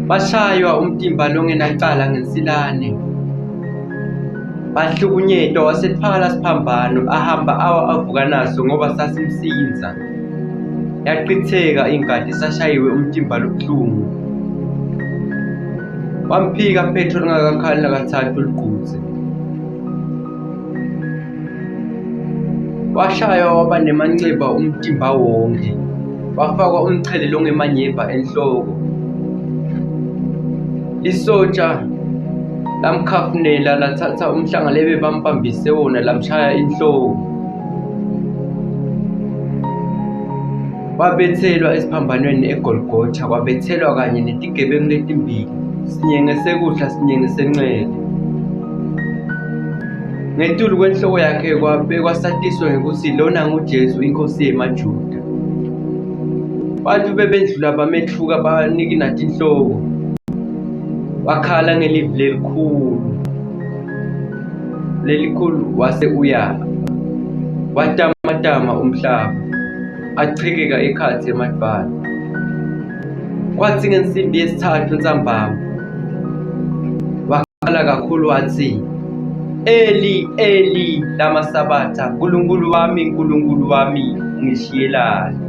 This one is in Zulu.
bashaywa umtimba longenacala ngensilane, bahlukunyetwa wasethwala siphambano ahamba awa avuka naso ngoba sasimsinza. Yaqitheka ingadi sashayiwe umtimba lobuhlungu. Wamphika Petro lingakakhali nakathathu ligqutse. Washaywa waba nemanxeba umtimba wonke, wafakwa umchelelo ongemanyemba enhloko. Isotsha lamkhafunela lathatha umhlangalebe bambambise wona lamshaya inhloko. Wabethelwa esiphambanweni eGolgotha, wabethelwa kanye netigebengu letimbili, sinyenge sekudla sinyenge senxele. Ngetulu kwenhloko yakhe kwabekwa satiswa ngekuthi lona nguJesu inkosi yemaJuda. Bantu bebendlula bamethuka banikinata inhloko. Wakhala ngelivi lelikhulu wase uyala. Watamatama umhlaba, achikeka ekhathi emadvala. Kwathi ngensimbi yesithathu ntambama wakhala kakhulu wathi, Eli, Eli, lama sabata, Nkulunkulu wami, Nkulunkulu wami, ngishiyelani?